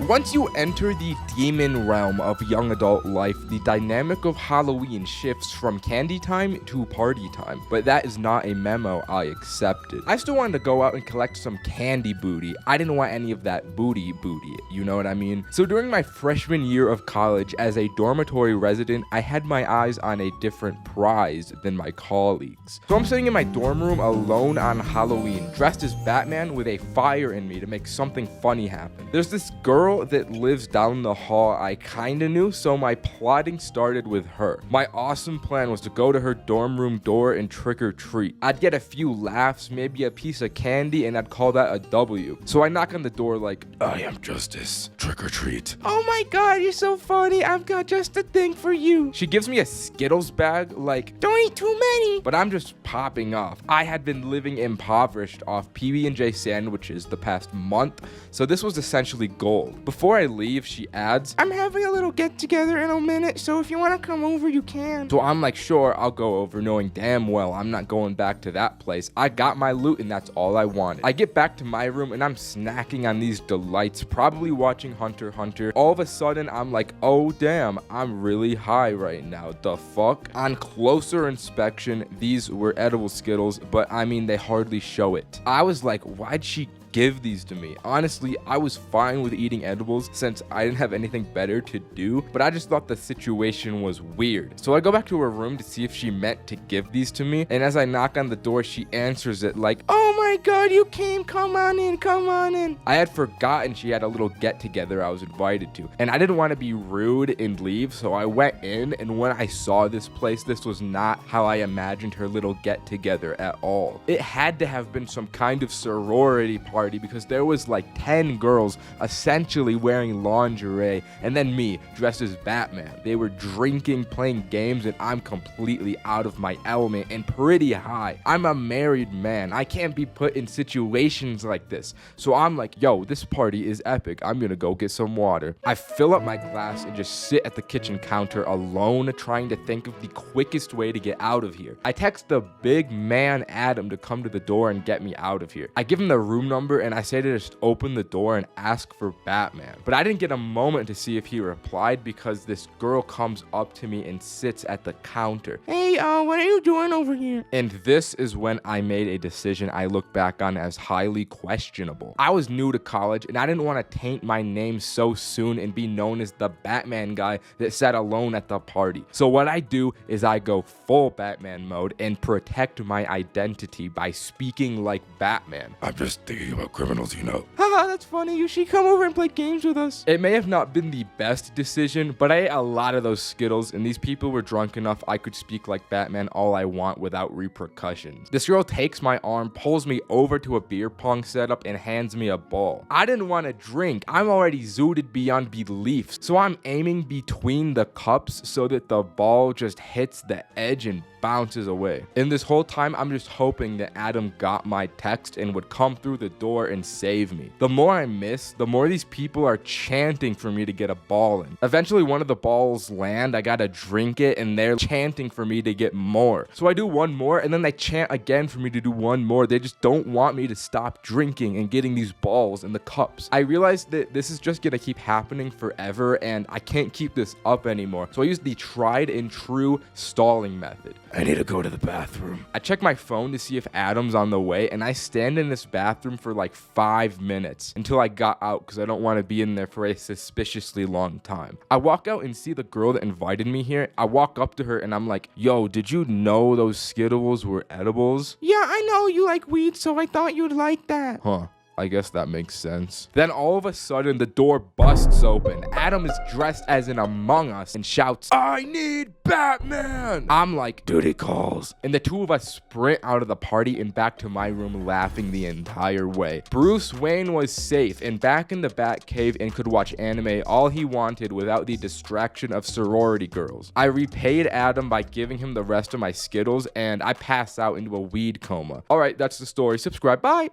Once you enter the demon realm of young adult life, the dynamic of Halloween shifts from candy time to party time, but that is not a memo I accepted. I still wanted to go out and collect some candy booty. I didn't want any of that booty, you know what I mean? So during my freshman year of college as a dormitory resident, I had my eyes on a different prize than my colleagues. So I'm sitting in my dorm room alone on Halloween, dressed as Batman with a fire in me to make something funny happen. There's this girl that lives down the hall I kinda knew, so my plotting started with her. My awesome plan was to go to her dorm room door and trick or treat. I'd get a few laughs, maybe a piece of candy, and I'd call that a W. So I knock on the door like, "I am Justice, trick or treat." "Oh my god, you're so funny, I've got just a thing for you." She gives me a Skittles bag like, "Don't eat too many." But I'm just popping off. I had been living impoverished off PB&J sandwiches the past month, so this was essentially gold. Before I leave, she adds, "I'm having a little get together in a minute, so if you want to come over, you can." So I'm like, sure, I'll go over, knowing damn well I'm not going back to that place. I got my loot and that's all I wanted. I get back to my room and I'm snacking on these delights, probably watching Hunter x Hunter. All of a sudden, I'm like, oh damn, I'm really high right now. The fuck? On closer inspection, these were edible Skittles, but I mean, they hardly show it. I was like, why'd she give these to me? Honestly, I was fine with eating edibles since I didn't have anything better to do, but I just thought the situation was weird. So I go back to her room to see if she meant to give these to me, and as I knock on the door, she answers it like, "Oh my god, you came, come on in, come on in." I had forgotten she had a little get together I was invited to, and I didn't want to be rude and leave, so I went in, and when I saw this place, this was not how I imagined her little get together at all. It had to have been some kind of sorority party because there was like 10 girls essentially wearing lingerie, and then me dressed as Batman. They were drinking, playing games, and I'm completely out of my element and pretty high. I'm a married man. I can't be put in situations like this. So I'm like, yo, this party is epic. I'm gonna go get some water. I fill up my glass and just sit at the kitchen counter alone, trying to think of the quickest way to get out of here. I text the big man Adam to come to the door and get me out of here. I give him the room number and I say to just open the door and ask for Batman. But I didn't get a moment to see if he replied because this girl comes up to me and sits at the counter. "Hey, what are you doing over here?" And this is when I made a decision I look back on as highly questionable. I was new to college and I didn't want to taint my name so soon and be known as the Batman guy that sat alone at the party. So what I do is I go full Batman mode and protect my identity by speaking like Batman. "I'm just thinking about criminals, you know." "Haha, that's funny. You should come over and play games with us." It may have not been the best decision, but I ate a lot of those Skittles, and these people were drunk enough I could speak like Batman all I want without repercussions. This girl takes my arm, pulls me over to a beer pong setup, and hands me a ball. I didn't want to drink. I'm already zooted beyond belief, so I'm aiming between the cups so that the ball just hits the edge and bounces away. And this whole time, I'm just hoping that Adam got my text and would come through the door and save me. The more I miss, the more these people are chanting for me to get a ball in. Eventually, one of the balls land, I gotta drink it, and they're chanting for me to get more. So I do one more, and then they chant again for me to do one more. They just don't want me to stop drinking and getting these balls in the cups. I realized that this is just gonna keep happening forever, and I can't keep this up anymore. So I use the tried and true stalling method. "I need to go to the bathroom." I check my phone to see if Adam's on the way, and I stand in this bathroom for like 5 minutes until I got out because I don't want to be in there for a suspiciously long time. I walk out and see the girl that invited me here. I walk up to her and I'm like, "Yo, did you know those Skittles were edibles?" "Yeah, I know you like weed, so I thought you'd like that." Huh. I guess that makes sense. Then all of a sudden, the door busts open. Adam is dressed as an Among Us and shouts, "I need Batman!" I'm like, "Duty calls." And the two of us sprint out of the party and back to my room laughing the entire way. Bruce Wayne was safe and back in the Batcave and could watch anime all he wanted without the distraction of sorority girls. I repaid Adam by giving him the rest of my Skittles and I pass out into a weed coma. Alright, that's the story. Subscribe. Bye!